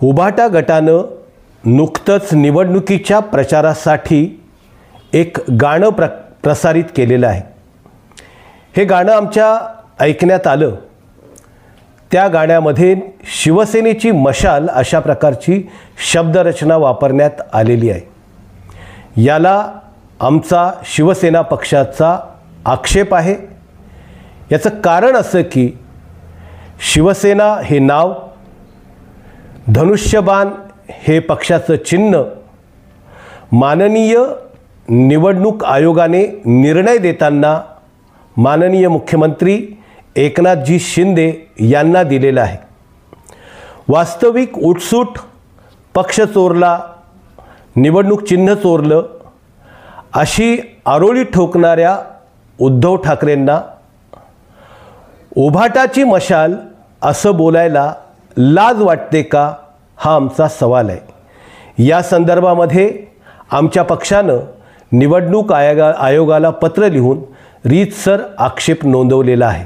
उभाटा गटानं नुकतंच निवडणुकीच्या प्रचारासाठी एक गाणं प्रसारित केलेलं आहे। हे गाणं आमच्या ऐकण्यात आलं। त्या गाण्यामध्ये शिवसेनेची मशाल अशा प्रकारची शब्दरचना वापरण्यात आलेली आहे। याला आमचा शिवसेना पक्षाचा आक्षेप आहे। याचं कारण असं की शिवसेना हे नाव, धनुष्यबाण हे पक्षाचं चिन्ह माननीय निवडणूक आयोगाने निर्णय देताना माननीय मुख्यमंत्री एकनाथजी शिंदे यांना दिलेला आहे। वास्तविक उठसूट पक्ष चोरला, निवडणूक चिन्ह चोरलं अशी आरोळी ठोकणाऱ्या उद्धव ठाकरेंना उभाटाची मशाल असं बोलायला लाज वाटते का, हा आमचा सवाल आहे। या संदर्भामध्ये आमच्या पक्षानं निवडणूक आयोगाला पत्र लिहून रीतसर आक्षेप नोंदवलेला आहे।